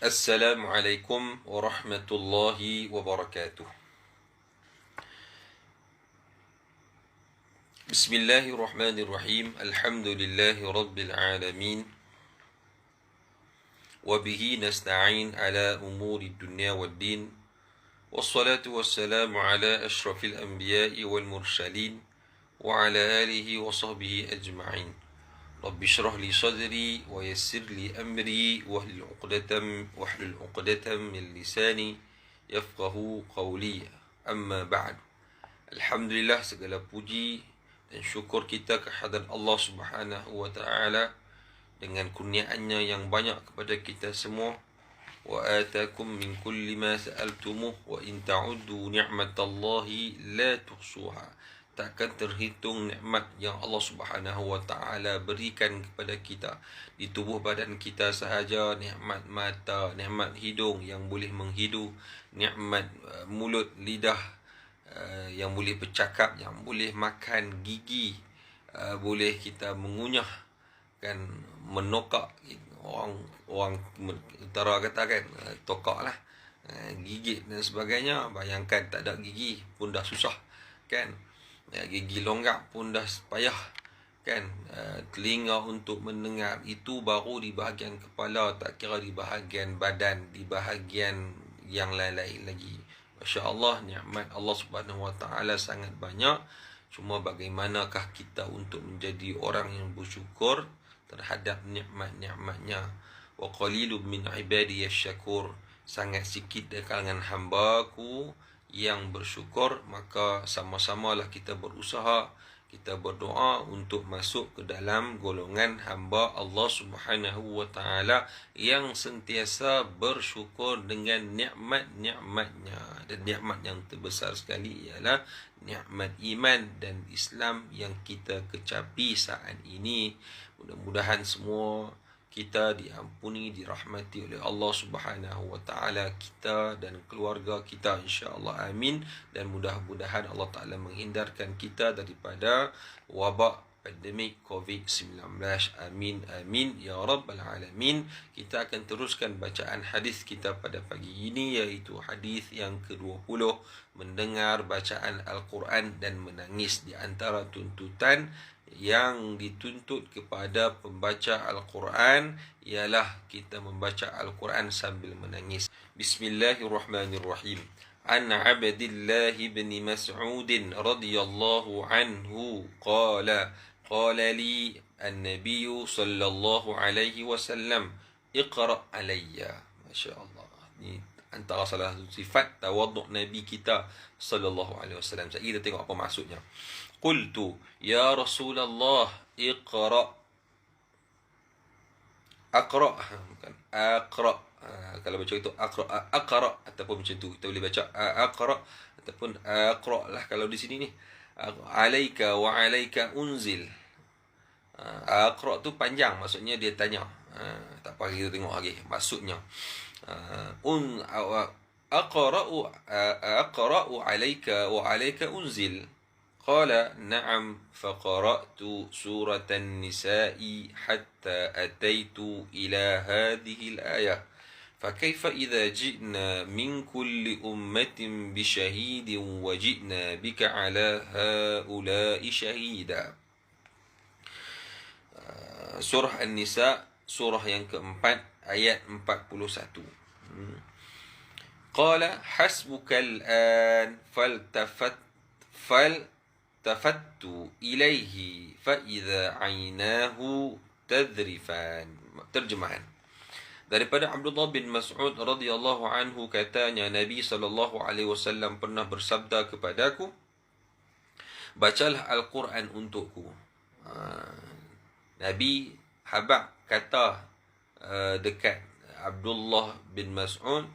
Assalamualaikum warahmatullahi wabarakatuh. Bismillahirrahmanirrahim. Alhamdulillahi rabbil alamin. Wabihi nasta'in ala umuri dunya waddin. Wassalatu wassalamu ala ashrafil anbiya'i wal mursalin. Wa ala alihi wa sahbihi ajma'in. Rabbi syrah li sadri wa yassir li amri wahlul 'uqdatam min lisani yafqahu qawli. Amma ba'd. Alhamdulillah, segala puji dan syukur kita kehadrat Allah Subhanahu wa taala dengan kurniaannya yang banyak kepada kita semua. Wa atakum min kulli ma sa'altumuh wa in ta'uddu ni'matallahi la tuhsuha. Takkan terhitung nikmat yang Allah Subhanahu wa taala berikan kepada kita. Di tubuh badan kita sahaja, nikmat mata, nikmat hidung yang boleh menghidu, nikmat mulut, lidah yang boleh bercakap, yang boleh makan, gigi boleh kita mengunyah, kan, menokak. Orang utara kata kan, tokak lah, gigit dan sebagainya. Bayangkan tak ada gigi pun dah susah, kan. Gigi longgak pun dah payah, kan. Telinga untuk mendengar, itu baru di bahagian kepala, tak kira di bahagian badan, di bahagian yang lain-lain lagi. Masya Allah, nikmat Allah Subhanahu wa taala sangat banyak. Cuma bagaimanakah kita untuk menjadi orang yang bersyukur terhadap nikmat-nikmatnya. Wa qalilun min ibadiyash syakur. Sangat sikit dari kalangan hamba-Ku yang bersyukur. Maka sama-samalah kita berusaha, kita berdoa untuk masuk ke dalam golongan hamba Allah Subhanahu wa taala yang sentiasa bersyukur dengan nikmat-nikmatnya. Dan nikmat yang terbesar sekali ialah nikmat iman dan Islam yang kita kecapi saat ini. Mudah-mudahan semua kita diampuni, dirahmati oleh Allah Subhanahu wa taala, kita dan keluarga kita, insya-Allah, amin. Dan mudah-mudahan Allah Taala menghindarkan kita daripada wabak pandemik COVID-19, amin amin ya rabbal alamin. Kita akan teruskan bacaan hadis kita pada pagi ini, iaitu hadis yang ke-20, mendengar bacaan Al-Quran dan menangis. Di antara tuntutan yang dituntut kepada pembaca Al-Quran ialah kita membaca Al-Quran sambil menangis. Bismillahirrahmanirrahim. An Abdillah bin Mas'ud radhiyallahu anhu qala li an-nabiy sallallahu alaihi wasallam iqra alayya. Masya-Allah. Ini antara salah satu sifat tawaduk Nabi kita sallallahu alaihi wasallam. Kita tengok apa maksudnya. Qultu ya Rasulullah iqra. Aqra, bukan aqra. Kalau baca itu aqra ataupun macam tu. Kita boleh baca aqra ataupun aqra lah kalau di sini ni. Alaika wa alaika unzil. Aqra tu panjang, maksudnya dia tanya. Tak apa, kita tengok lagi maksudnya. Aqra'u alaika wa alaika unzil. قال نعم فقرأت سورة النساء حتى أتيت إلى هذه الآية فكيف إذا جئنا من كل أمة بشهيد وجئنا بك على هؤلاء شهيدا. Surah An-Nisa, surah yang keempat, ayat 41. Qala hasbuka al-an faltafattu ilaihi fa'idha aynahu tadrifan. Terjemahan daripada Abdullah bin Mas'ud radhiyallahu anhu, katanya Nabi sallallahu alaihi wasallam pernah bersabda kepadaku, bacalah Al-Quran untukku. Nabi habaq kata dekat Abdullah bin Mas'ud,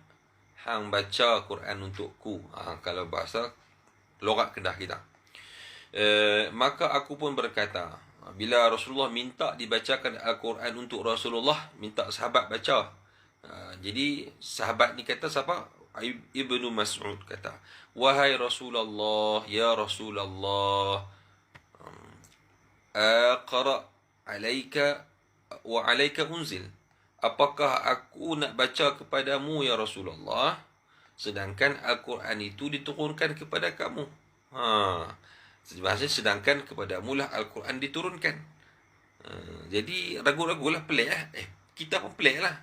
hang baca Quran untukku. Kalau bahasa logat Kedah kita. Maka aku pun berkata, bila Rasulullah minta dibacakan Al-Quran untuk Rasulullah, minta sahabat baca. Jadi sahabat ni kata siapa? Ibnu Mas'ud kata, wahai Rasulullah, ya Rasulullah, aqra alaika wa alaika unzil. apakah aku nak baca kepadamu ya Rasulullah, sedangkan Al-Quran itu diturunkan kepada kamu. Maksudnya sedangkan kepadamu lah Al-Quran diturunkan. Jadi ragu-ragulah, pelik lah. Kita pun pelik lah.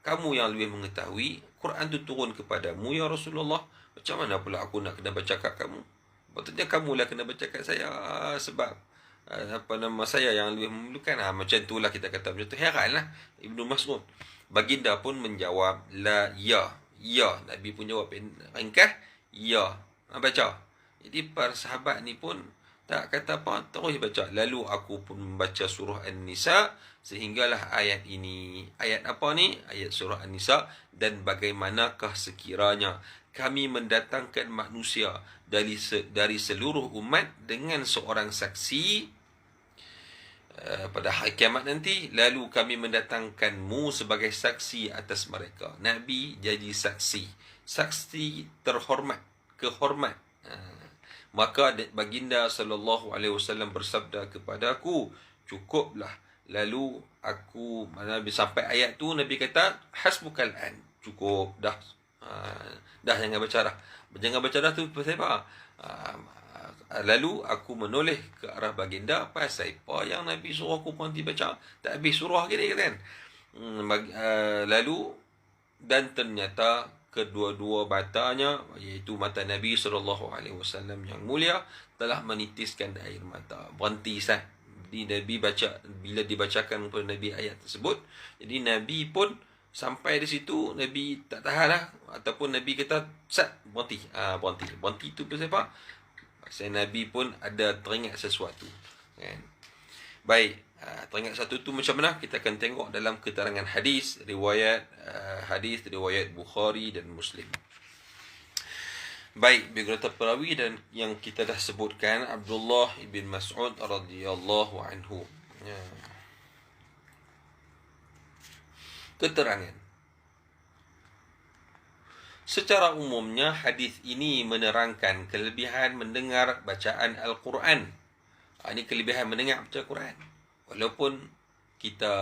Kamu yang lebih mengetahui, Quran itu turun kepadamu ya Rasulullah. Macam mana pula aku nak kena baca kat kamu? Patutnya kamulah kena baca kat saya, sebab saya yang lebih memerlukan. Macam itulah kita kata macam tu. Heranlah Ibnu Mas'ud. Baginda pun menjawab la ya. Ya, Nabi pun jawab ringkas ya. Baca. Jadi para sahabat ni pun tak kata apa, terus baca. Lalu aku pun membaca surah An-Nisa sehinggalah ayat ini. Ayat apa ni? Ayat surah An-Nisa. Dan bagaimanakah sekiranya kami mendatangkan manusia dari seluruh umat dengan seorang saksi pada hari kiamat nanti, lalu kami mendatangkanmu sebagai saksi atas mereka. Nabi jadi saksi. Saksi terhormat, kehormat. Maka baginda SAW bersabda kepadaku, cukuplah. Lalu aku, Nabi sampai ayat tu, Nabi kata, hasbukal an. Cukup, dah. Dah, jangan baca dah. Jangan baca dah tu pasal apa? Lalu aku menoleh ke arah baginda, pasal apa yang Nabi suruh aku berhenti baca? Tak habis surah gini kan? Lalu, dan ternyata kedua-dua matanya, iaitu mata Nabi SAW yang mulia, telah menitiskan air mata. Berhenti sah. Jadi Nabi baca, bila dibacakan kepada Nabi ayat tersebut, jadi Nabi pun sampai di situ, Nabi tak tahan lah, ataupun Nabi kata sat, berhenti. Berhenti tu pasal apa? Pasal Nabi pun ada teringat sesuatu, kan? Baik, teringat sesuatu tu macam mana? Kita akan tengok dalam keterangan hadis riwayat Bukhari dan Muslim. Baik, biografi perawi dan yang kita dah sebutkan, Abdullah ibn Mas'ud radhiyallahu anhu. Keterangan. Secara umumnya, hadis ini menerangkan kelebihan mendengar bacaan Al-Quran. Ini kelebihan mendengar baca Quran. Walaupun kita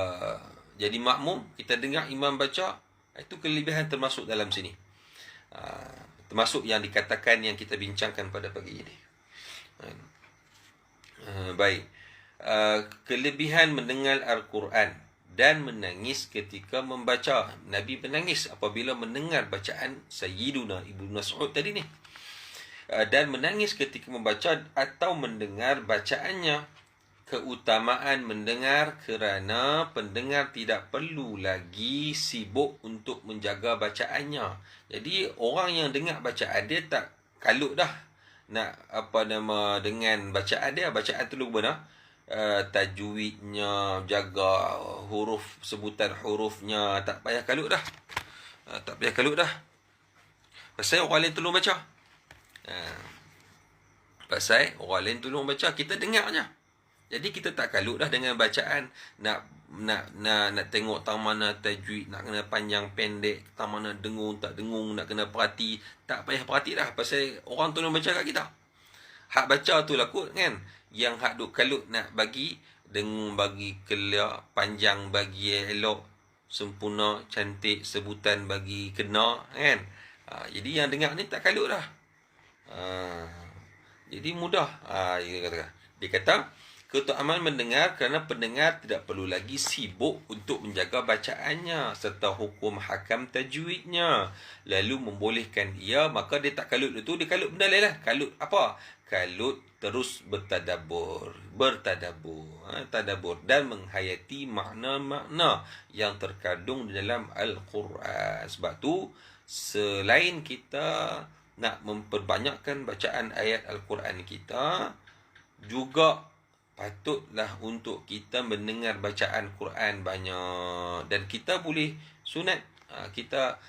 jadi makmum, kita dengar imam baca, itu kelebihan termasuk dalam sini. Termasuk yang dikatakan, yang kita bincangkan pada pagi ini. Baik. Kelebihan mendengar Al-Quran dan menangis ketika membaca. Nabi menangis apabila mendengar bacaan Sayyiduna Ibnu Mas'ud tadi ni. Dan menangis ketika membaca atau mendengar bacaannya. Keutamaan mendengar kerana pendengar tidak perlu lagi sibuk untuk menjaga bacaannya. Jadi orang yang dengar bacaan dia tak kalut dah nak dengan bacaan dia. Bacaan tu benar. Tajwidnya, jaga huruf, sebutan hurufnya, tak payah kalut dah. Pasal orang lain tolong baca. Kita dengar je. Jadi kita tak kalut dah dengan bacaan. Nak tengok tang mana tajwid, nak kena panjang pendek, tang mana dengung tak dengung, nak kena perhati. Tak payah perhati dah, pasal orang tolong baca kat kita. Hak baca tu lah kot kan. Yang hak duk kalut nak bagi dengung, bagi clear, panjang bagi elok, sempurna, cantik, sebutan bagi kena kan. Jadi yang dengar ni tak kalut dah. Jadi mudah. Dia kata keutamaan mendengar kerana pendengar tidak perlu lagi sibuk untuk menjaga bacaannya serta hukum hakam tajwidnya, lalu membolehkan ia, maka dia tak kalut itu. Dia kalut benda lain lah. Kalut apa? Kalut terus bertadabur, tadabur dan menghayati makna-makna yang terkandung di dalam Al-Quran. Sebab tu selain kita nak memperbanyakkan bacaan ayat Al-Quran kita, juga patutlah untuk kita mendengar bacaan Quran banyak. Dan kita boleh sunat. Kita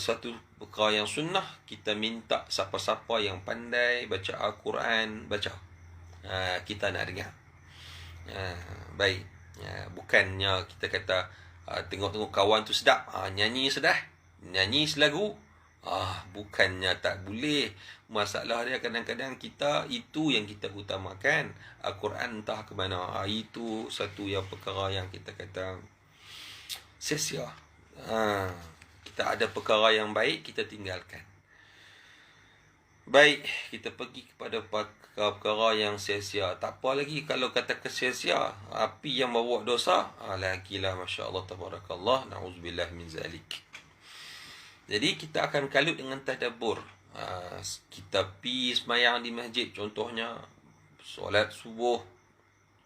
satu perkara yang sunnah, kita minta siapa-siapa yang pandai baca Al-Quran, baca. Kita nak dengar. Baik. Bukannya kita kata tengok-tengok kawan tu sedap, nyanyi sedap, nyanyi selagu, Bukannya tak boleh. Masalah dia kadang-kadang kita itu yang kita utamakan. Al-Quran entah ke mana. Itu satu yang perkara yang kita kata sia-sia. Kita ada perkara yang baik, kita tinggalkan. Baik, kita pergi kepada perkara yang sia-sia. Tak apa lagi kalau kata sia-sia. Api yang bawa dosa, lagilah, Masya Allah, Tabarakallah, na'udzubillah min zalik. Jadi kita akan kalut dengan tadabbur. Kita pergi semayang di masjid, contohnya solat subuh,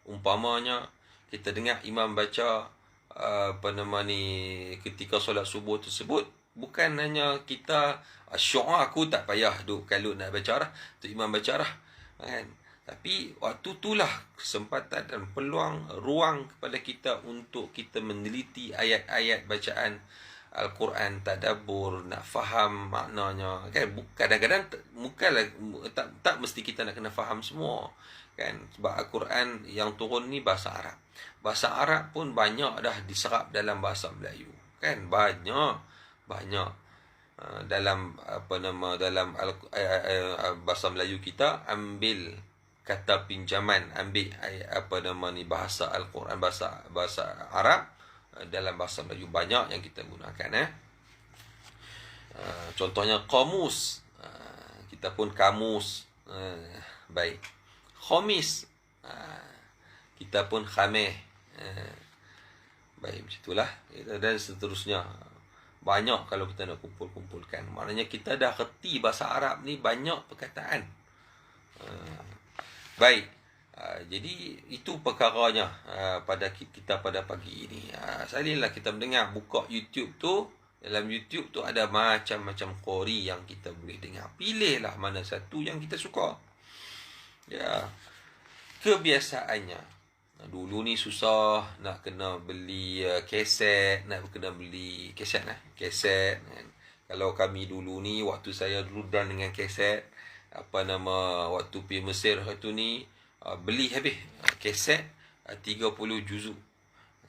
umpamanya kita dengar imam baca ketika solat subuh tersebut, bukan hanya kita syok aku tak payah duk kalut nak baca dah, tu imam baca dah, kan? Tapi waktu itulah kesempatan dan peluang, ruang kepada kita untuk kita meneliti ayat-ayat bacaan Al-Quran, tadabbur, nak faham maknanya, kan? Kadang-kadang tak mesti kita nak kena faham semua, kan? Sebab Al-Quran yang turun ni bahasa Arab. Bahasa Arab pun banyak dah diserap dalam bahasa Melayu, kan? Banyak dalam dalam bahasa Melayu kita ambil kata pinjaman, ambil bahasa Al-Quran, bahasa Arab dalam bahasa Melayu banyak yang kita gunakan. Contohnya kamus, kita pun kamus. Baik, khamis, kita pun khameh. Baik, macam itulah, dan seterusnya. Banyak kalau kita nak kumpul-kumpulkan. Maknanya kita dah reti bahasa Arab ni banyak perkataan. Baik, jadi itu perkaranya pada kita pada pagi ini. Salilah kita mendengar, buka YouTube tu. Dalam YouTube tu ada macam-macam qori yang kita boleh dengar. Pilihlah mana satu yang kita suka. Ya, kebiasaannya dulu ni susah nak kena beli kaset, nak kena beli kaset kan. Kalau kami dulu ni, waktu saya dulu dan dengan kaset, waktu pergi Mesir tu ni, beli habis kaset 30 juzuk,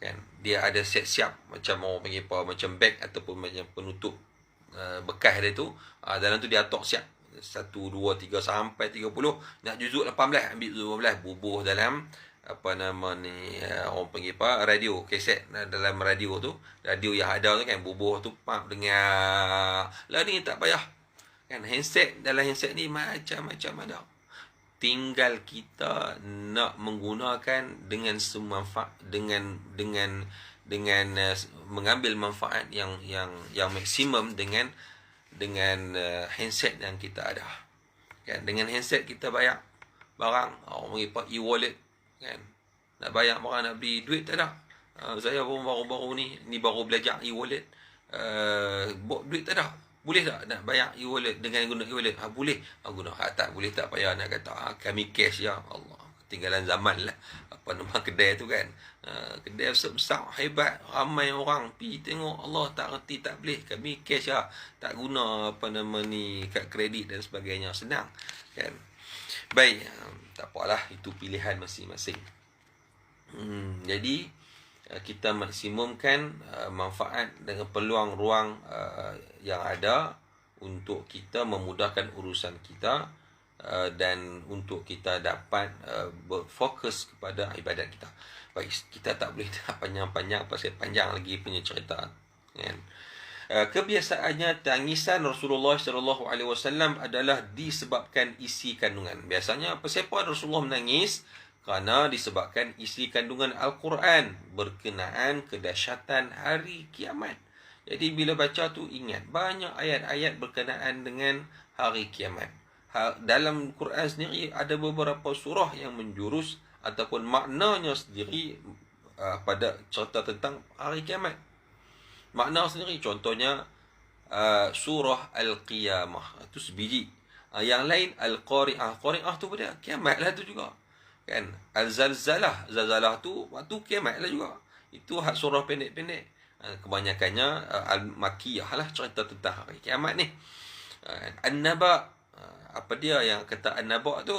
kan. Dia ada siap-siap macam orang panggil apa, macam beg ataupun macam penutup bekas dia tu. Dalam tu dia atok siap 1, 2, 3 sampai 30. Nak juzuk 18, ambil juzuk 18, bubuh dalam orang panggil apa, radio, kaset dalam radio tu, radio yang ada tu, kan, bubuh tu, dengar lah ni, tak payah, kan. Handset, dalam handset ni macam-macam ada. Tinggal kita nak menggunakan dengan semua dengan mengambil manfaat yang maksimum dengan handset yang kita ada, kan. Dengan handset kita bayar barang, orang panggil apa, e-wallet, kan. Nak bayar barang, nak beli duit tak ada. Saya pun baru-baru ni baru belajar e-wallet. Duit tak ada. Boleh tak nak bayar e-wallet dengan guna e-wallet? Boleh. Guna. Tak boleh, tak payah nak kata kami cash, ya Allah. Ketinggalan zaman lah. Kedai tu, kan. Kedai besar hebat, ramai orang pergi tengok. Allah tak reti, tak boleh. Kami cash ya. Tak guna kad kredit dan sebagainya. Senang, kan. Baik, tak apalah, itu pilihan masing-masing. Jadi kita maksimumkan manfaat dengan peluang ruang yang ada untuk kita memudahkan urusan kita, dan untuk kita dapat berfokus kepada ibadat kita. Baik, kita tak boleh panjang-panjang, pasal panjang lagi punya cerita, kan. Kebiasaannya tangisan Rasulullah SAW adalah disebabkan isi kandungan. Biasanya siapa Rasulullah menangis? Kerana disebabkan isi kandungan Al-Quran berkenaan kedahsyatan hari kiamat. Jadi bila baca tu ingat banyak ayat-ayat berkenaan dengan hari kiamat. Dalam Quran sendiri ada beberapa surah yang menjurus ataupun maknanya sendiri pada cerita tentang hari kiamat. Makna sendiri, contohnya surah Al-Qiyamah, itu sebiji. Yang lain Al-Qari'ah. Qari'ah tu pada kiamat lah tu juga, kan. Al-Zalzalah, Zalzalah tu waktu kiamat lah juga. Itu surah pendek-pendek. Kebanyakannya Al-Makiyah lah, cerita tentang hari kiamat ni. An-Naba, apa dia yang kata An-Naba tu?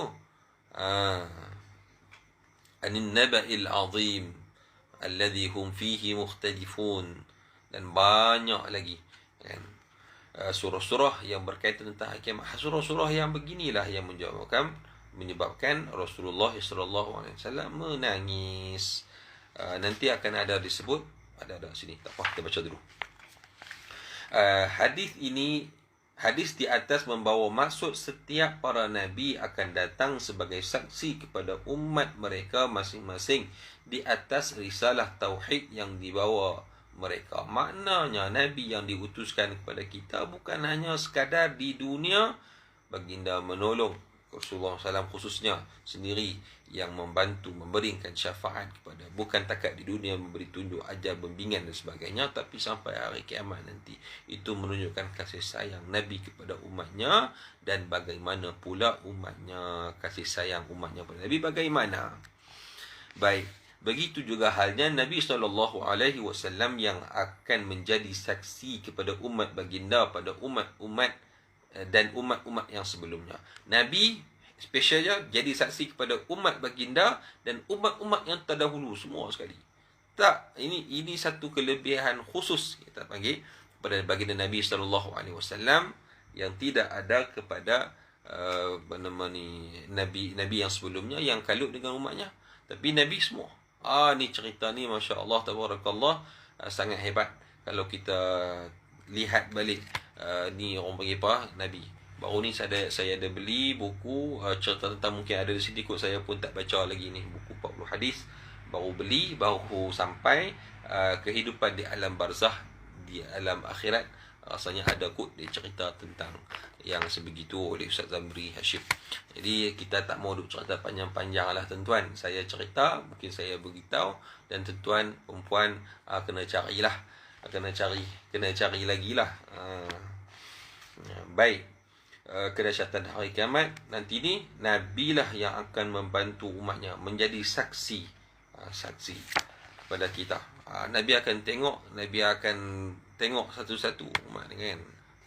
An-Naba'il Azim alladhi hum fihi mukhtalifun, dan banyak lagi, kan. surah-surah yang berkaitan tentang hari kiamat. Surah-surah yang beginilah yang menyebabkan Rasulullah SAW menangis. Nanti akan ada disebut, ada sini, tak apa, kita baca dulu. Hadis di atas membawa maksud setiap para nabi akan datang sebagai saksi kepada umat mereka masing-masing di atas risalah tauhid yang dibawa mereka. Maknanya nabi yang diutuskan kepada kita bukan hanya sekadar di dunia baginda menolong Rasulullah SAW khususnya sendiri yang membantu memberikan syafaat kepada, bukan takat di dunia memberi tunjuk, ajar, bimbingan dan sebagainya, tapi sampai hari kiamat nanti. Itu menunjukkan kasih sayang Nabi kepada umatnya, dan bagaimana pula umatnya, kasih sayang umatnya kepada Nabi bagaimana. Baik, begitu juga halnya Nabi SAW yang akan menjadi saksi kepada umat baginda pada umat-umat dan umat-umat yang sebelumnya. Nabi spesialnya jadi saksi kepada umat baginda dan umat-umat yang terdahulu semua sekali. Tak, ini satu kelebihan khusus kita panggil pada baginda Nabi SAW yang tidak ada kepada nabi yang sebelumnya yang kalut dengan umatnya. Tapi Nabi semua. Ni cerita ni masya-Allah tabarakallah, sangat hebat kalau kita lihat balik. Ni orang panggil apa? Nabi. Baru ni saya ada beli buku cerita tentang, mungkin ada di sini kot, saya pun tak baca lagi ni, buku 40 hadis. Baru beli, baru sampai kehidupan di alam barzah, di alam akhirat. Rasanya ada kot dia cerita tentang yang sebegitu oleh Ustaz Zamri Hashim. Jadi kita tak mau duk cerita panjang-panjang lah tuan-tuan. Saya cerita, mungkin saya beritahu, dan tuan-tuan, perempuan kena carilah. Kena cari lagi lah. Baik, kedahsyatan hari kiamat nanti ni, Nabi lah yang akan membantu umatnya menjadi saksi kepada kita. Nabi akan tengok satu-satu umat kan.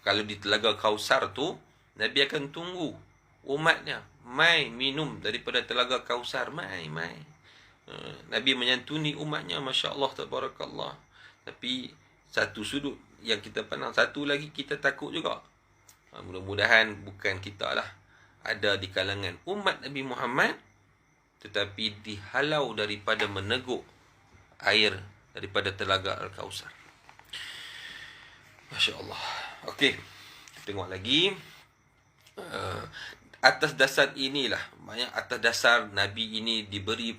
Kalau di Telaga Kausar tu, Nabi akan tunggu umatnya mai minum daripada Telaga Kausar, mai. Nabi menyantuni umatnya, masya-Allah tabarakallah. Tapi satu sudut yang kita pandang, satu lagi kita takut juga. Mudah-mudahan bukan kita lah ada di kalangan umat Nabi Muhammad tetapi dihalau daripada meneguk air daripada Telaga Al-Kausar. Masya Allah. Okey, tengok lagi. Atas dasar inilah, maknanya atas dasar Nabi ini diberi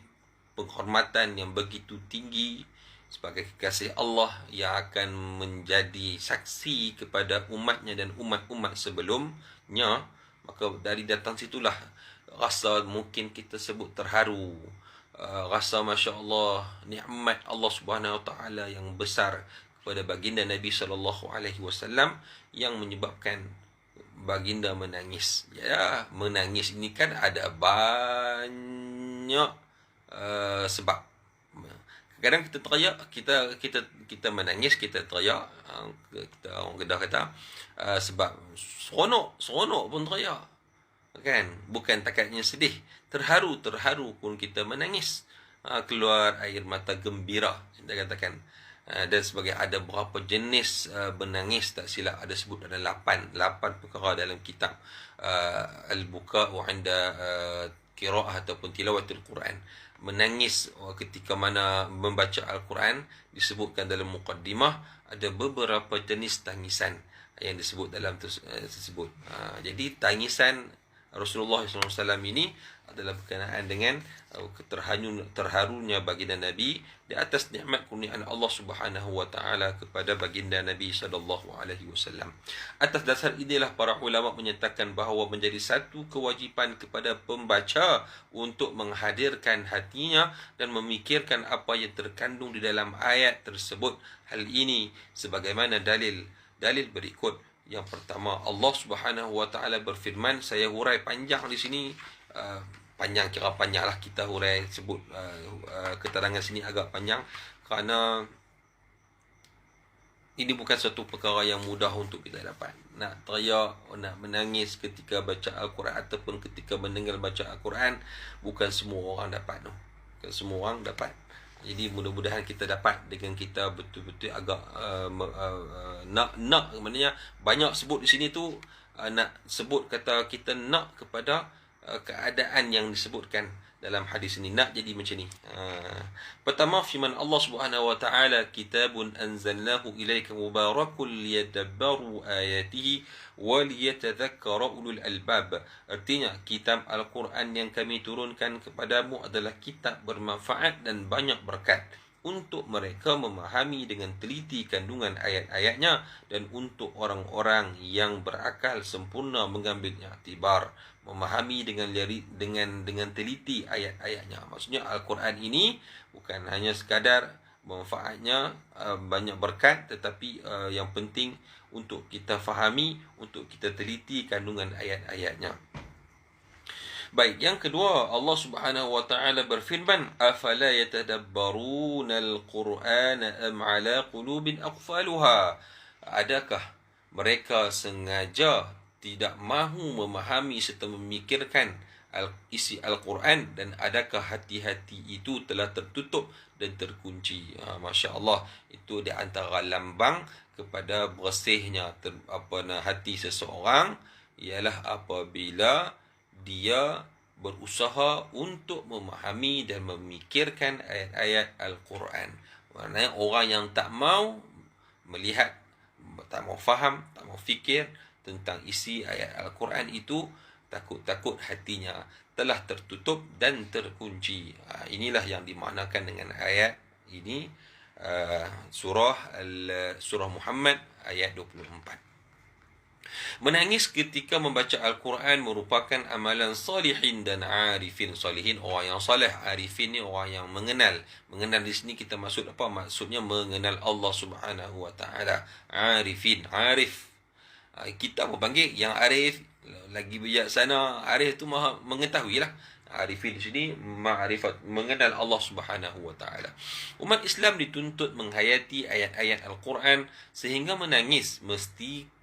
penghormatan yang begitu tinggi sebagai kekasih Allah yang akan menjadi saksi kepada umatnya dan umat-umat sebelumnya. Maka dari datang situlah rasa mungkin kita sebut terharu, rasa Masya Allah, nikmat Allah Subhanahu Wa Taala yang besar kepada baginda Nabi SAW yang menyebabkan baginda menangis. Ya, menangis ini kan ada banyak sebab. Kadang kita teriak, kita menangis, kita teriak, kita orang Kedah kata sebab seronok pun teriak. Kan? Bukan takatnya sedih, terharu pun kita menangis. Keluar air mata gembira, kita katakan. Dan sebagai ada berapa jenis menangis, tak silap ada sebut ada 8 perkara dalam kitab Al-Buka'u 'inda qira'ah ataupun tilawatul Quran. Menangis ketika mana membaca Al-Quran, disebutkan dalam muqaddimah ada beberapa jenis tangisan yang disebut dalam tersebut. Jadi tangisan Rasulullah SAW ini adalah berkenaan dengan terharunya baginda Nabi di atas nikmat kurniaan Allah Subhanahu Wa Taala kepada baginda Nabi SAW. Atas dasar inilah para ulama menyatakan bahawa menjadi satu kewajipan kepada pembaca untuk menghadirkan hatinya dan memikirkan apa yang terkandung di dalam ayat tersebut. Hal ini sebagaimana dalil berikut. Yang pertama, Allah Subhanahu Wa Taala berfirman, saya hurai panjang di sini, panjang, kira panjang lah kita hurai sebut keterangan sini agak panjang kerana ini bukan satu perkara yang mudah untuk kita dapat. Nak teriak, nak menangis ketika baca Al-Quran ataupun ketika mendengar baca Al-Quran, bukan semua orang dapat. Bukan semua orang dapat. Jadi mudah-mudahan kita dapat dengan kita betul-betul agak nak maknanya banyak sebut di sini tu nak sebut kata kita nak kepada keadaan yang disebutkan dalam hadis ini, nak jadi macam ni. Pertama, firman Allah Subhanahu wa taala, kitabun anzalnahu ilaika mubarakun liyadabbaru ayatihi wa liyatadhakkara ulul albab. Artinya kitab Al-Quran yang kami turunkan kepadamu adalah kitab bermanfaat dan banyak berkat untuk mereka memahami dengan teliti kandungan ayat-ayatnya dan untuk orang-orang yang berakal sempurna mengambilnya iktibar, memahami dengan teliti ayat-ayatnya. Maksudnya Al-Quran ini bukan hanya sekadar manfaatnya banyak berkat, tetapi yang penting untuk kita fahami, untuk kita teliti kandungan ayat-ayatnya. Baik, yang kedua, Allah Subhanahu wa taala berfirman, afala yatadabbaruna al-Qur'ana am ala qulubin aqfaluha. Adakah mereka sengaja tidak mahu memahami serta memikirkan isi Al-Quran, dan adakah hati-hati itu telah tertutup dan terkunci? Masya Allah, itu di antara lambang kepada bersihnya hati seseorang ialah apabila dia berusaha untuk memahami dan memikirkan ayat-ayat Al-Quran. Maknanya orang yang tak mau melihat, tak mau faham, tak mau fikir tentang isi ayat Al-Quran itu, takut-takut hatinya telah tertutup dan terkunci. Inilah yang dimaknakan dengan ayat ini, surah Muhammad ayat 24. Menangis ketika membaca Al-Quran merupakan amalan salihin dan arifin. Salihin, orang yang salih. Arifin ni orang yang mengenal. Mengenal di sini kita maksud apa? Maksudnya mengenal Allah Subhanahu wa taala. Arifin, arif. Kita apa panggil yang arif, lagi bijaksana. Arif tu maha mengetahui lah. Arifin di sini ma'rifat, mengenal Allah Subhanahu wa taala. Umat Islam dituntut menghayati ayat-ayat Al-Quran sehingga menangis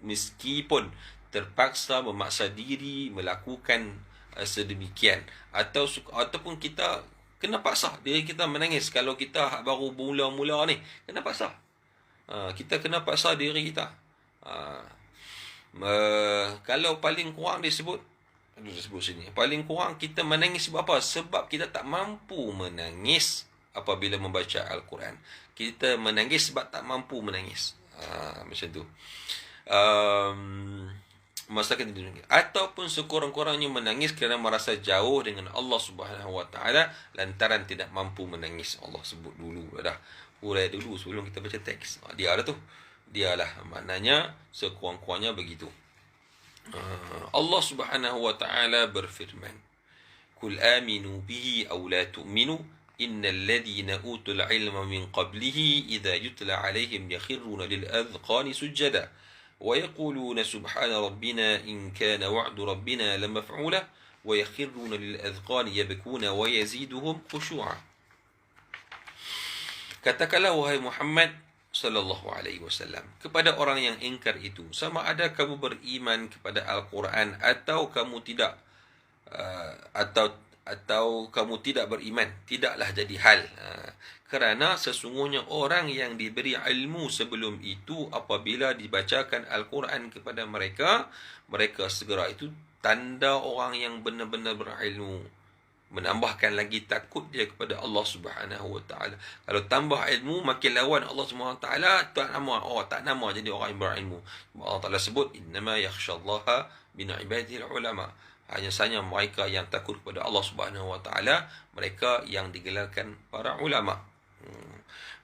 meskipun terpaksa memaksa diri melakukan sedemikian, ataupun kita kena paksa diri kita menangis. Kalau kita baru mula-mula ni, kena paksa. Kita kena paksa diri kita. Kalau paling kurang disebut sini, paling kurang kita menangis sebab apa? Sebab kita tak mampu menangis apabila membaca Al-Quran. Kita menangis sebab tak mampu menangis. Macam tu. Masa kita menangis, ataupun sekurang-kurangnya menangis kerana merasa jauh dengan Allah Subhanahu wa taala lantaran tidak mampu menangis. Allah sebut dulu dah. Hurai dulu sebelum kita baca teks. Dia lah tu. Dialah maknanya sekurang-kurangnya begitu. Allah Subhanahu wa taala berfirman, "Qul aminu bihi aw la tu'minu innal ladhina utul ilma min qablihi idza yutla 'alaihim yakhruna lil adhqani sujada wa yaquluna subhana rabbina in kana wa'du rabbina lamaf'ula wa yakhruna lil adhqani yabkuna wa yaziduhum khushu'a." Katakanlah wahai Muhammad sallallahu alaihi wasallam kepada orang yang ingkar itu, sama ada kamu beriman kepada Al-Quran atau kamu tidak, atau kamu tidak beriman, tidaklah jadi hal. Kerana sesungguhnya orang yang diberi ilmu sebelum itu, apabila dibacakan Al-Quran kepada mereka, mereka segera itu tanda orang yang benar-benar berilmu. Menambahkan lagi takut dia kepada Allah Subhanahu wa taala. Kalau tambah ilmu, makin lawan Allah Subhanahu wa taala, tak nama jadi orang yang berilmu. Allah Taala sebut, innama yakhshallaha min ibadihi ulama. Hanya sahaja mereka yang takut kepada Allah Subhanahu wa taala, mereka yang digelarkan para ulama.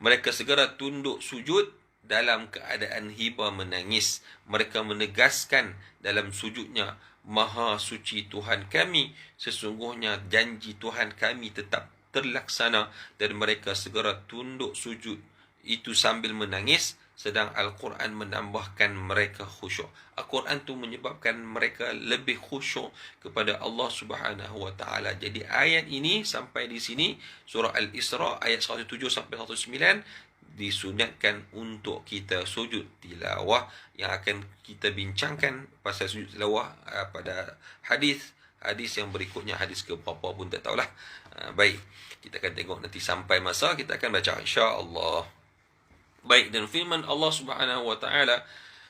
Mereka segera tunduk sujud dalam keadaan hiba menangis. Mereka menegaskan dalam sujudnya, Maha suci Tuhan kami, sesungguhnya janji Tuhan kami tetap terlaksana. Dan mereka segera tunduk sujud itu sambil menangis, sedang Al-Quran menambahkan mereka khusyuk. Al-Quran tu menyebabkan mereka lebih khusyuk kepada Allah Subhanahu wa taala. Jadi ayat ini sampai di sini, surah Al-Isra ayat 107 sampai 109, disunatkan untuk kita sujud tilawah, yang akan kita bincangkan pasal sujud tilawah pada hadis hadis yang berikutnya, hadis ke berapa pun tak tahulah. Baik, kita akan tengok nanti sampai masa kita akan baca insya-Allah. Baik, dan firman Allah Subhanahu wa taala,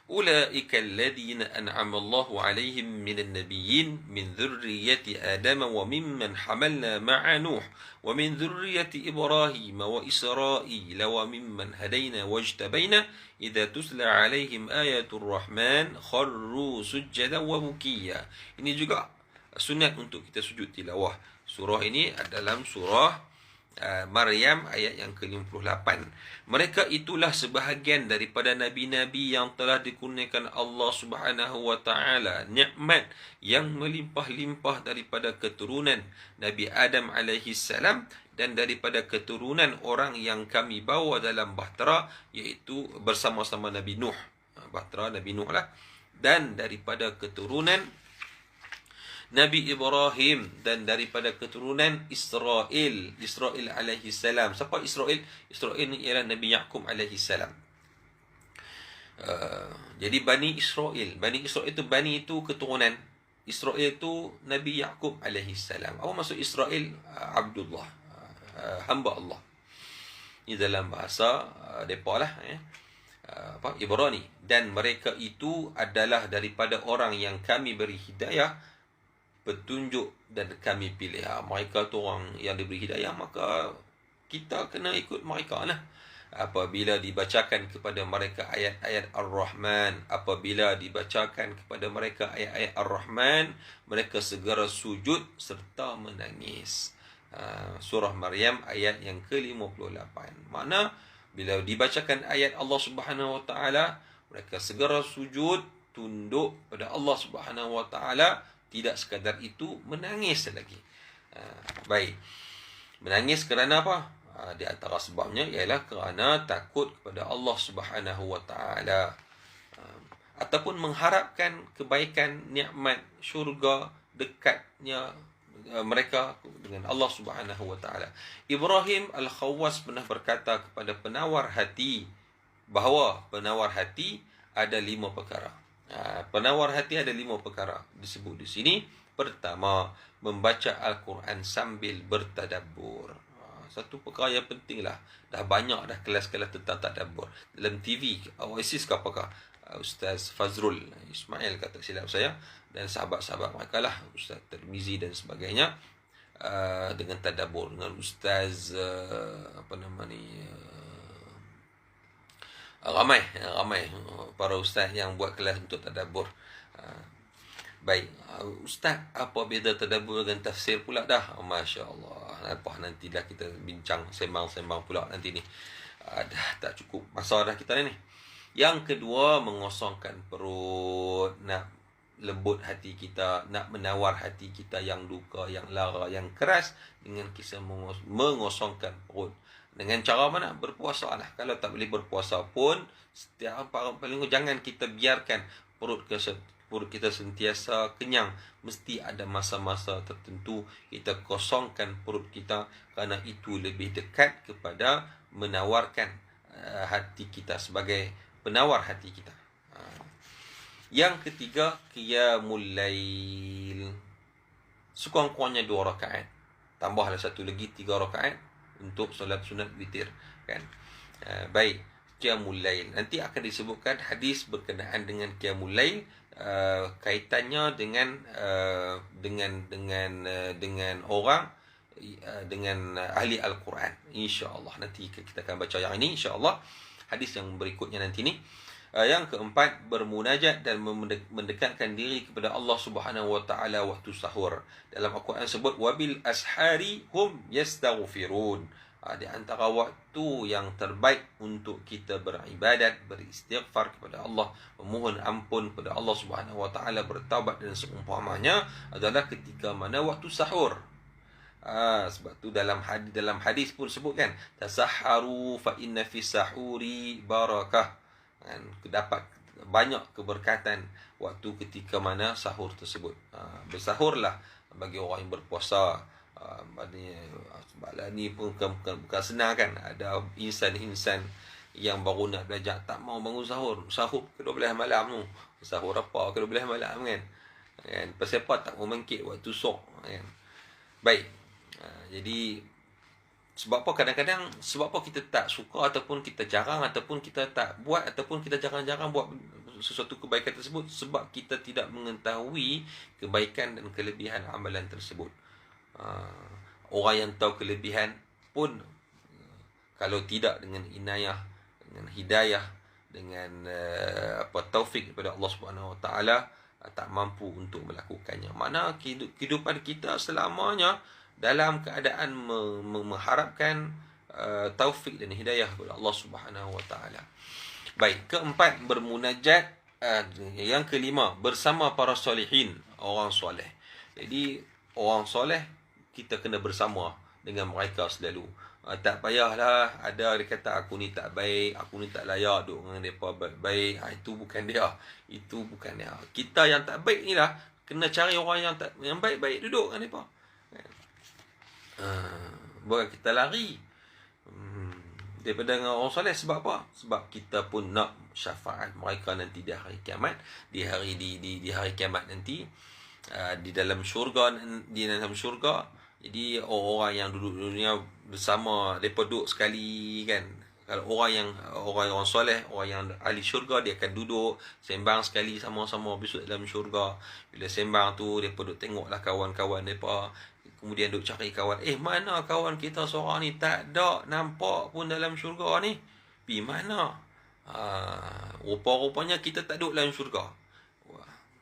"Ulaika alladhina an'ama Allahu 'alaihim minan nabiyyin min dzurriyyati Adam wa mimman hamalna ma'a Nuh wa min dzurriyyati Ibrahim wa Israil wa mimman hadaina wajtabaina idza tusla 'alaihim ayatul rahman kharru sujjadan wa bukiya." Ini juga sunat untuk kita sujud tilawah. Surah ini dalam surah Maryam ayat yang ke-58. Mereka itulah sebahagian daripada nabi-nabi yang telah dikurniakan Allah Subhanahu wa taala nikmat yang melimpah-limpah daripada keturunan Nabi Adam alaihi salam dan daripada keturunan orang yang kami bawa dalam bahtera, iaitu bersama-sama Nabi Nuh. Bahtera Nabi Nuh lah. Dan daripada keturunan Nabi Ibrahim dan daripada keturunan Israel alaihi salam. Siapa Israel? Israel ni ialah Nabi Yaqub alaihi salam. Jadi Bani Israel itu, Bani itu keturunan, Israel itu Nabi Yaqub alaihi salam. Apa maksud Israel? Abdullah, hamba Allah. Ini dalam bahasa depa lah, Ibrani. Dan mereka itu adalah daripada orang yang kami beri hidayah, petunjuk, dan kami pilih. Mereka tu orang yang diberi hidayah, maka kita kena ikut mereka lah. Apabila dibacakan kepada mereka ayat-ayat Ar-Rahman, apabila dibacakan kepada mereka ayat-ayat Ar-Rahman, mereka segera sujud serta menangis. Surah Maryam ayat yang ke-58. Makna bila dibacakan ayat Allah Subhanahu wa taala, mereka segera sujud, tunduk pada Allah Subhanahu wa taala. Tidak sekadar itu, menangis lagi. Baik. Menangis kerana apa? Di antara sebabnya ialah kerana takut kepada Allah Subhanahu wa taala. Ataupun mengharapkan kebaikan, nikmat, syurga, dekatnya mereka dengan Allah Subhanahu wa taala. Ibrahim Al-Khawwas pernah berkata kepada penawar hati bahawa penawar hati ada 5 perkara. Penawar hati ada 5 perkara disebut di sini. Pertama, membaca Al-Quran sambil bertadabbur. Satu perkara yang penting lah. Dah banyak dah kelas-kelas tentang tadabbur dalam TV, Oasis ke apakah, Ustaz Fazrul Ismail kata silap saya, dan sahabat-sahabat mereka lah, Ustaz Tirmizi dan sebagainya, dengan tadabbur, dengan Ustaz ramai para ustaz yang buat kelas untuk tadabbur. Baik, ustaz apa beza tadabbur dengan tafsir pula dah? Masya-Allah. Nantilah kita bincang, sembang-sembang pula nanti ni. Dah tak cukup masa dah kita ni. Yang kedua, mengosongkan perut, nak lembut hati kita, nak menawar hati kita yang duka, yang lara, yang keras, dengan kisah mengosongkan perut. Dengan cara mana? Berpuasa lah. Kalau tak boleh berpuasa pun, paling jangan kita biarkan perut kita sentiasa kenyang. Mesti ada masa-masa tertentu kita kosongkan perut kita, kerana itu lebih dekat kepada menawarkan hati kita, sebagai penawar hati kita. Yang ketiga, qiyamul lail. Sekurang-kurangnya 2 rakaat. Tambahlah satu lagi 3 rakaat untuk solat sunat witir, kan? Baik, qiyamul lail. Nanti akan disebutkan hadis berkenaan dengan qiyamul lail, kaitannya dengan orang, dengan ahli Al-Quran. InsyaAllah nanti kita akan baca yang ini, insyaAllah hadis yang berikutnya nanti ni. Yang keempat, bermunajat dan mendekatkan diri kepada Allah Subhanahu wa taala waktu sahur. Dalam Al-Quran sebut wabil ashari hum yastaghfirun. Di antara waktu yang terbaik untuk kita beribadat, beristighfar kepada Allah, memohon ampun kepada Allah Subhanahu wa taala, bertaubat dan seumpamanya, adalah ketika mana waktu sahur. Sebab tu dalam hadis pun sebutkan, tasahharu fa inna fi sahuri barakah. Dapat banyak keberkatan waktu ketika mana sahur tersebut. Bersahurlah bagi orang yang berpuasa. Sebab ni pun bukan senang, kan? Ada insan-insan yang baru nak belajar tak mau bangun sahur. Sahur ke 12 malam tu. Sahur apa ke 12 malam, kan? kan? Pasal apa tak memangkit waktu sok, kan? Baik. Jadi sebab apa kadang-kadang, sebab apa kita tak suka ataupun kita jarang ataupun kita tak buat ataupun kita jarang-jarang buat sesuatu kebaikan tersebut, sebab kita tidak mengetahui kebaikan dan kelebihan amalan tersebut. Orang yang tahu kelebihan pun kalau tidak dengan inayah, dengan hidayah, dengan taufik daripada Allah Subhanahu Wa Taala, tak mampu untuk melakukannya. Mana kehidupan kita selamanya dalam keadaan mengharapkan taufik dan hidayah kepada Allah Subhanahu Wa Taala. Baik, keempat, bermunajat. Yang kelima, bersama para solehin, orang soleh. Jadi orang soleh kita kena bersama dengan mereka selalu. Tak payahlah ada dia kata aku ni tak baik, aku ni tak layak duduk dengan mereka baik. Itu bukan dia. Itu bukan dia. Kita yang tak baik ni lah kena cari orang yang baik-baik duduk dengan mereka. Bukan kita lari daripada dengan orang soleh. Sebab apa? Sebab kita pun nak syafaat mereka nanti di hari kiamat, di hari kiamat nanti, di dalam syurga, Jadi orang yang duduk di dunia bersama, mereka duduk sekali, kan? Kalau orang soleh, orang yang ahli syurga, dia akan duduk sembang sekali sama-sama besok dalam syurga. Bila sembang tu, mereka duduk tengoklah kawan-kawan mereka. Kemudian duk cari kawan. Mana kawan kita seorang ni? Tak ada nampak pun dalam syurga ni. Pergi mana? Rupa-rupanya kita tak duduk dalam syurga.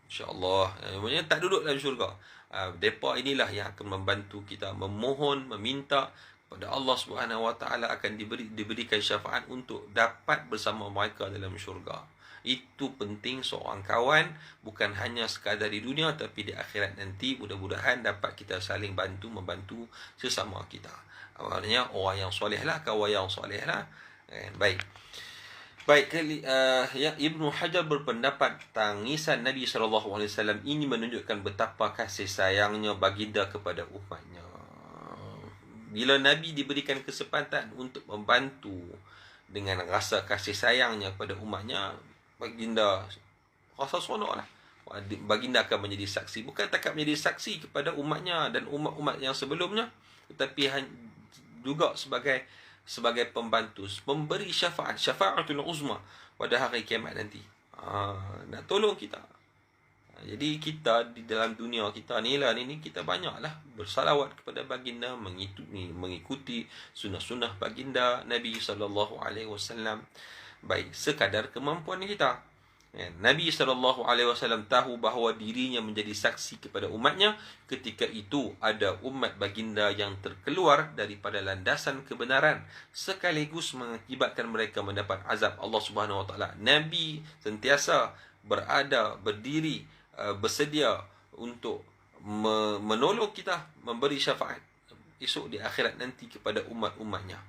InsyaAllah. Maksudnya tak duduk dalam syurga. Mereka inilah yang akan membantu kita memohon, meminta kepada Allah Subhanahu Wa Taala akan diberikan syafaat untuk dapat bersama mereka dalam syurga. Itu penting seorang kawan, bukan hanya sekadar di dunia, tapi di akhirat nanti mudah-mudahan dapat kita saling membantu sesama kita. Maksudnya orang yang soleh lah, kawan yang soleh lah. Baik. Yang Ibnu Hajar berpendapat tangisan Nabi SAW ini menunjukkan betapa kasih sayangnya baginda kepada umatnya. Bila Nabi diberikan kesempatan untuk membantu dengan rasa kasih sayangnya kepada umatnya, baginda rasa seronok lah. Baginda akan menjadi saksi. Bukan takat menjadi saksi kepada umatnya dan umat-umat yang sebelumnya, tetapi juga sebagai pembantu, memberi syafaatul uzma pada hari kiamat nanti. Nak tolong kita. Jadi kita di dalam dunia kita ni kita banyaklah bersalawat kepada baginda, mengikuti sunnah-sunnah baginda Nabi SAW. Baik, sekadar kemampuan kita. Nabi SAW tahu bahawa dirinya menjadi saksi kepada umatnya. Ketika itu ada umat baginda yang terkeluar daripada landasan kebenaran, sekaligus mengakibatkan mereka mendapat azab Allah Subhanahu Wa Taala. Nabi sentiasa berdiri, bersedia untuk menolong kita, memberi syafaat esok di akhirat nanti kepada umat-umatnya.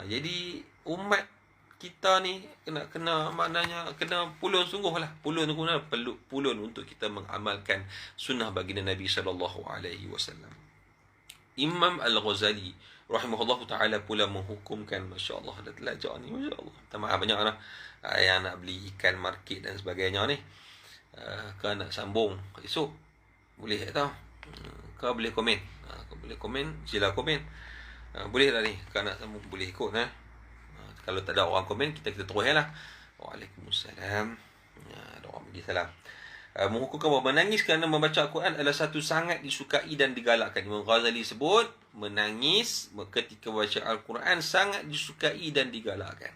Jadi umat kita ni kena maknanya kena pulun sungguh lah. Pulun untuk kita mengamalkan sunnah baginda Nabi SAW. Imam Al-Ghazali rahimahullah ta'ala pula menghukumkan, Masya Allah, dah telajak ni, Masya Allah. Maaf banyak lah yang nak beli ikan market dan sebagainya ni. Kau nak sambung esok, boleh tak tahu? Kau boleh komen. Kau boleh komen, sila komen. Boleh lah ni, kau nak sambung boleh ikut lah. Kalau tak ada orang komen, kita terus lah. Waalaikumsalam. Ada orang bagi salam. Menghukumkan bahawa menangis kerana membaca Al-Quran adalah satu sangat disukai dan digalakkan. Imam Ghazali sebut, menangis ketika baca Al-Quran sangat disukai dan digalakkan.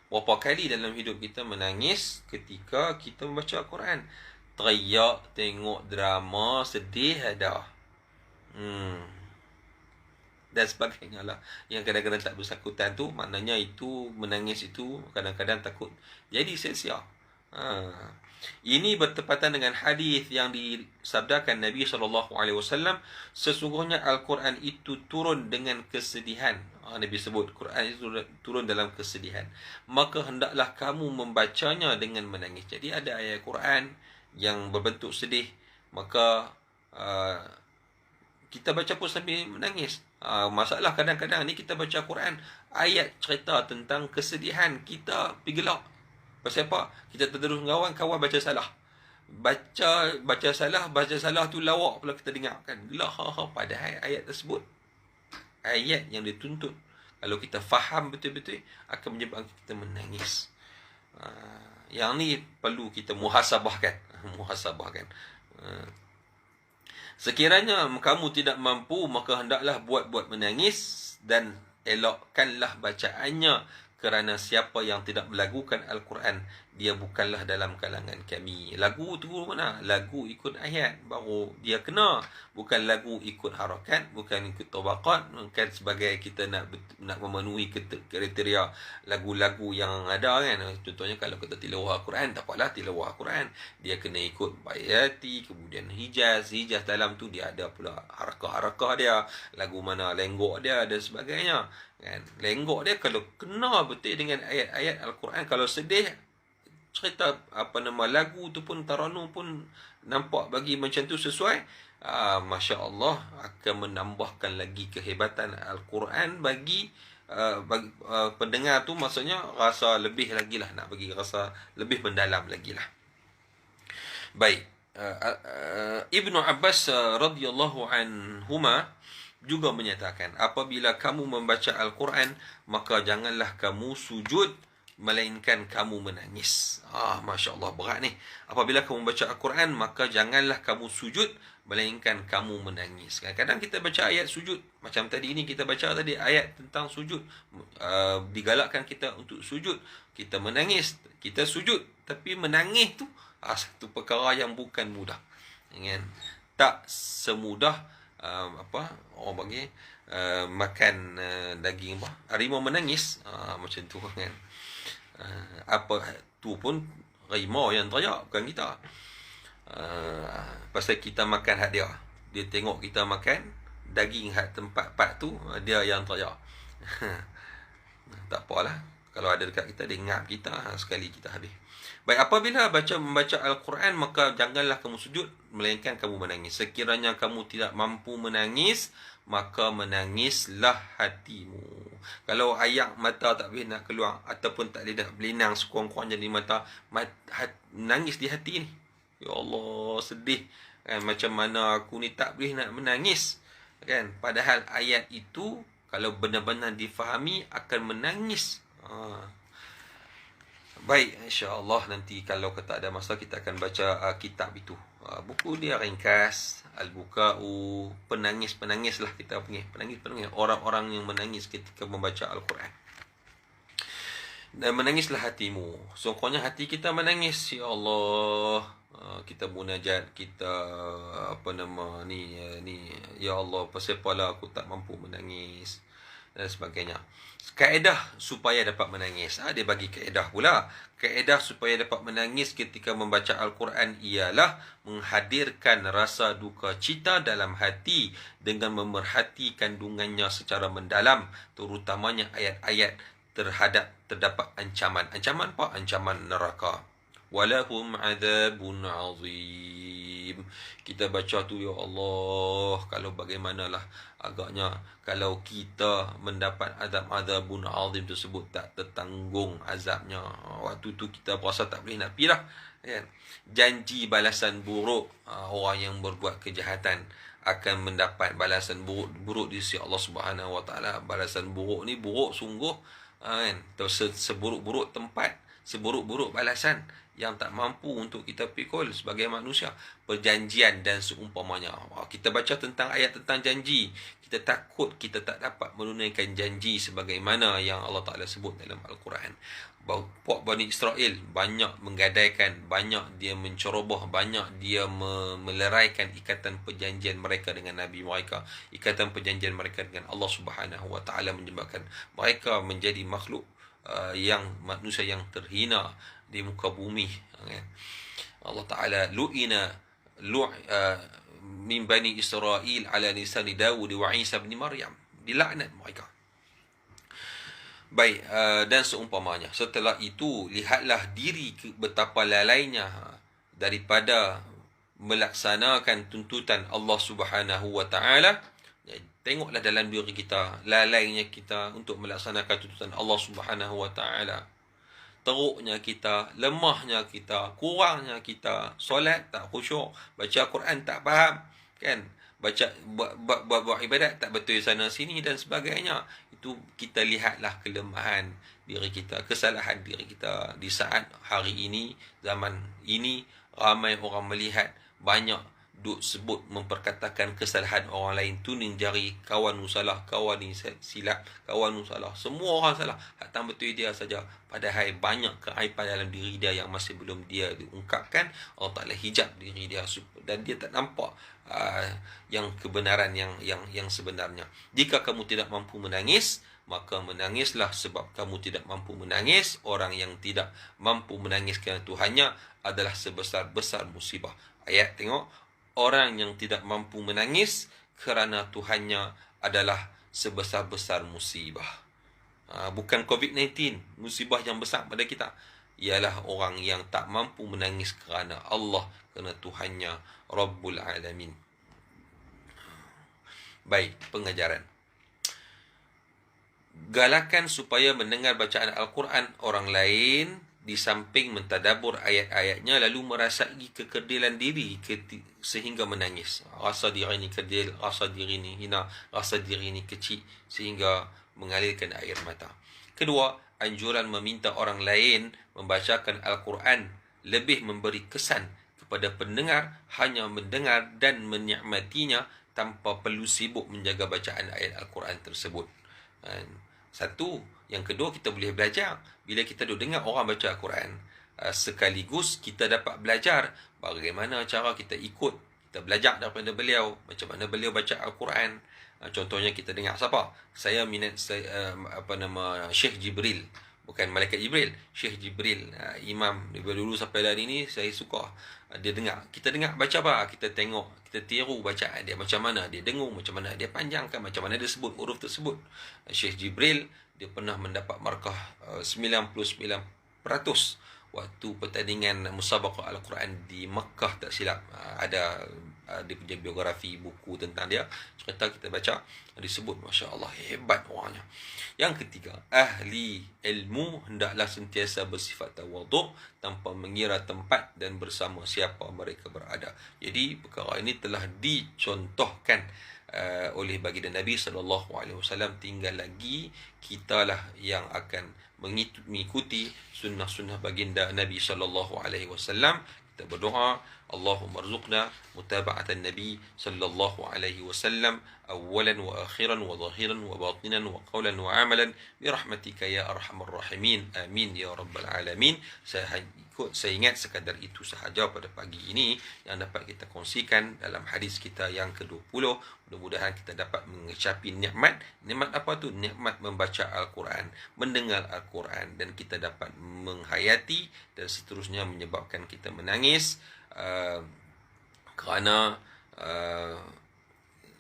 Berapa kali dalam hidup kita menangis ketika kita membaca Al-Quran? Teriak, tengok drama, sedih ada. Dan sebagainya lah. Yang kadang-kadang tak bersangkutan tu, maknanya itu, menangis itu kadang-kadang takut jadi sia-sia. Ini bertepatan dengan hadis yang disabdakan Nabi SAW, sesungguhnya Al-Quran itu turun dengan kesedihan. Nabi sebut Quran itu turun dalam kesedihan, maka hendaklah kamu membacanya dengan menangis. Jadi ada ayat Quran yang berbentuk sedih, maka kita baca pun sambil menangis. Masalah kadang-kadang ni kita baca Quran, ayat cerita tentang kesedihan, kita pergi gelak. Pasal apa? Kita terus kawan baca salah. baca salah tu lawak pula kita dengar kan. Padahal ayat tersebut ayat yang dituntut, kalau kita faham betul-betul, akan menyebabkan kita menangis. Yang ni perlu kita muhasabahkan. Sekiranya kamu tidak mampu, maka hendaklah buat menangis dan elokkanlah bacaannya, kerana siapa yang tidak melagukan Al-Quran, dia bukanlah dalam kalangan kami. Lagu tu mana? Lagu ikut ayat baru dia kena. Bukan lagu ikut harakat, bukan ikut tabaqat, bukan sebagai kita nak memenuhi kriteria lagu-lagu yang ada kan. Contohnya kalau kita tilawah Al-Quran, tak apalah tilawah Al-Quran, dia kena ikut bayati, kemudian hijaz dalam tu dia ada pula harakah dia, lagu mana lenggok dia dan sebagainya kan. Lenggok dia kalau kena betul dengan ayat-ayat Al-Quran, kalau sedih cerita lagu tu pun, taranum pun nampak bagi macam tu sesuai, Masya Allah, akan menambahkan lagi kehebatan Al-Quran bagi pendengar tu. Maksudnya rasa lebih lagi lah, nak bagi rasa lebih mendalam lagi lah. Baik, Ibnu Abbas radhiyallahu anhuma juga menyatakan, apabila kamu membaca Al-Quran, maka janganlah kamu sujud melainkan kamu menangis. Masya Allah, berat ni. Apabila kamu baca Al-Quran, maka janganlah kamu sujud melainkan kamu menangis. Kadang-kadang kita baca ayat sujud, macam tadi ini kita baca tadi ayat tentang sujud, digalakkan kita untuk sujud, kita menangis, kita sujud. Tapi menangis tu satu perkara yang bukan mudah, kan? Tak semudah orang panggil makan daging harimau menangis, macam tu kan. Apa tu pun harimau yang teriak, bukan kita. Pasal kita makan hak dia tengok kita makan daging hak tempat part tu, dia yang teriak. Tak apalah, kalau ada dekat kita, dia ngap kita, sekali kita habis. Baik, apabila membaca Al-Quran, maka janganlah kamu sujud melainkan kamu menangis. Sekiranya kamu tidak mampu menangis, maka menangislah hatimu. Kalau air mata tak boleh nak keluar, ataupun tak boleh nak berlinang sekurang-kurangnya di mata, menangis di hati ni, ya Allah, sedih kan, macam mana aku ni tak boleh nak menangis kan. Padahal ayat itu kalau benar-benar difahami akan menangis. Baik, insya-Allah nanti kalau kita ada masa, kita akan baca kitab itu. Buku dia ringkas, Al-Buka'u, penangis-penangis lah kita panggil, penangis-penangis, orang-orang yang menangis ketika membaca Al-Quran. Dan menangislah hatimu. Sokongnya hati kita menangis, ya Allah, kita munajat, kita ni ya Allah, pasal apalah aku tak mampu menangis dan sebagainya. Kaedah supaya dapat menangis, dia bagi kaedah pula. Kaedah supaya dapat menangis ketika membaca Al-Quran ialah menghadirkan rasa duka cita dalam hati dengan memerhati kandungannya secara mendalam, terutamanya ayat-ayat terdapat ancaman. Ancaman apa? Ancaman neraka. Walahum adzabun azim. Kita baca tu, ya Allah, kalau bagaimanalah agaknya kalau kita mendapat azabun azim tersebut, tak tertanggung azabnya, waktu tu kita berasa tak boleh nak pergi lah kan. Janji balasan buruk, orang yang berbuat kejahatan akan mendapat balasan buruk di sisi Allah Subhanahu Wa Taala. Balasan buruk ni buruk sungguh kan, seburuk-buruk tempat, seburuk-buruk balasan yang tak mampu untuk kita pikul sebagai manusia. Perjanjian dan seumpamanya. Kita baca tentang ayat tentang janji, kita takut kita tak dapat menunaikan janji sebagaimana yang Allah Ta'ala sebut dalam Al-Quran. Puak Bani Israel banyak menggadaikan, banyak dia menceroboh, banyak dia meleraikan ikatan perjanjian mereka dengan Nabi mereka, ikatan perjanjian mereka dengan Allah Subhanahu Wa Ta'ala, menyebabkan mereka menjadi makhluk yang manusia yang terhina di muka bumi kan. Allah Ta'ala lu'ina min Bani Israel ala lisani Dawud wa Isa bin Maryam, dilaknat mereka. Baik, dan seumpamanya. Setelah itu, lihatlah diri betapa lalainya daripada melaksanakan tuntutan Allah Subhanahu Wa Ta'ala. Tengoklah dalam diri kita, lalainya kita untuk melaksanakan tuntutan Allah Subhanahu Wa Ta'ala. teruknya kita, lemahnya kita, kurangnya kita, solat tak khusyuk, baca Quran tak faham, kan? Buat ibadat tak betul sana sini dan sebagainya. Itu kita lihatlah kelemahan diri kita, kesalahan diri kita. Di saat hari ini, zaman ini, ramai orang melihat banyak duk sebut memperkatakan kesalahan orang lain, tuning jari, kawan nu salah, kawan ni silap, kawan nu salah, semua orang salah, hatta betul dia saja. Padahal banyak keaiban dalam diri dia yang masih belum dia diungkapkan. Allah Taala hijab diri dia dan dia tak nampak yang kebenaran yang sebenarnya. Jika kamu tidak mampu menangis, maka menangislah sebab kamu tidak mampu menangis. Orang yang tidak mampu menangis kerana Tuhannya adalah sebesar-besar musibah. Ayat tengok, orang yang tidak mampu menangis kerana Tuhannya adalah sebesar-besar musibah. Bukan COVID-19, musibah yang besar pada kita ialah orang yang tak mampu menangis kerana Allah, kerana Tuhannya Rabbul Alamin. Baik, pengajaran. Galakan supaya mendengar bacaan Al-Quran orang lain di samping mentadabur ayat-ayatnya, lalu merasai kekerdilan diri sehingga menangis. Rasa diri ni kerdil, rasa diri ni hina, rasa diri ni kecil sehingga mengalirkan air mata. Kedua, anjuran meminta orang lain membacakan Al-Quran lebih memberi kesan kepada pendengar hanya mendengar dan menikmatinya tanpa perlu sibuk menjaga bacaan ayat Al-Quran tersebut. Satu. Yang kedua, kita boleh belajar. Bila kita duduk dengar orang baca Al-Quran, sekaligus kita dapat belajar bagaimana cara kita ikut. Kita belajar daripada beliau, macam mana beliau baca Al-Quran. Contohnya kita dengar siapa? Saya minat Syekh Jibril. Bukan Malaikat Jibril, Syekh Jibril, imam daripada dulu sampai hari ini saya suka. Dia dengar, kita dengar baca apa, kita tengok, kita tiru bacaan dia, macam mana dia dengung, macam mana dia panjangkan, macam mana dia sebut huruf tersebut. Syekh Jibril dia pernah mendapat markah 99% waktu pertandingan musabaqah Al-Quran di Makkah, tak silap. Ada dia punya biografi, buku tentang dia, cerita kita baca, disebut, Masya Allah, hebat orangnya. Yang ketiga, ahli ilmu hendaklah sentiasa bersifat tawaduk tanpa mengira tempat dan bersama siapa mereka berada. Jadi perkara ini telah dicontohkan oleh baginda Nabi SAW. Tinggal lagi kitalah yang akan mengikuti sunnah-sunnah baginda Nabi SAW. Kita berdoa, Allahumma rzuqna mutaba'atan Nabi sallallahu alaihi wasallam awalan wa akhiran wa zahiran wa batinan wa qawlan wa amalan birahmatika ya arhamar rahimin, amin ya rabbal alamin. Saya ingat sekadar itu sahaja pada pagi ini yang dapat kita kongsikan dalam hadis kita yang ke-20. Mudah-mudahan kita dapat mengecapi nikmat. Nikmat apa tu? Nikmat membaca Al-Quran, mendengar Al-Quran, dan kita dapat menghayati dan seterusnya menyebabkan kita menangis kerana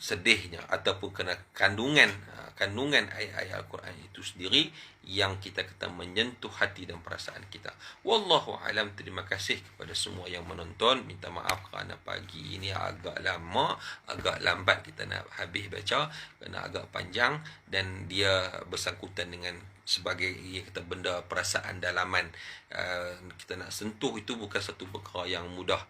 sedihnya ataupun kerana kandungan ayat-ayat Al-Quran itu sendiri yang kita kata menyentuh hati dan perasaan kita. Wallahu alam. Terima kasih kepada semua yang menonton. Minta maaf kerana pagi ini agak lama, agak lambat kita nak habis baca kerana agak panjang dan dia bersangkutan dengan sebagai kita benda perasaan dalaman. Kita nak sentuh itu bukan satu perkara yang mudah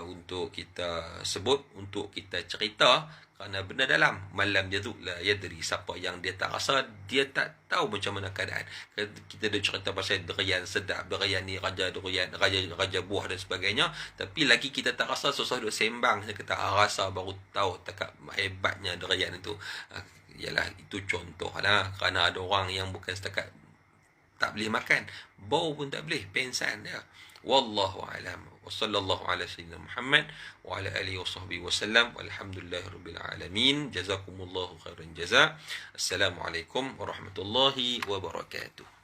untuk kita sebut, untuk kita cerita, kerana benda dalam. Malam jazuk la yadri, siapa yang dia tak rasa, dia tak tahu macam mana keadaan. Kita dah cerita pasal durian sedap, durian ni raja durian, raja buah dan sebagainya, tapi lagi kita tak rasa, susah duk sembang, kita rasa baru tahu takak hebatnya durian itu. Ialah itu contoh lah, kerana ada orang yang bukan setakat tak boleh makan, bau pun tak boleh, pensan dia. Wallahu alam. Wa sallallahu ala sayyidina Muhammad wa ala alihi wa sahbihi wa sallam. Walhamdulillahirabbil alamin. Jazakumullahu khairan jazaa. Assalamualaikum warahmatullahi wabarakatuh.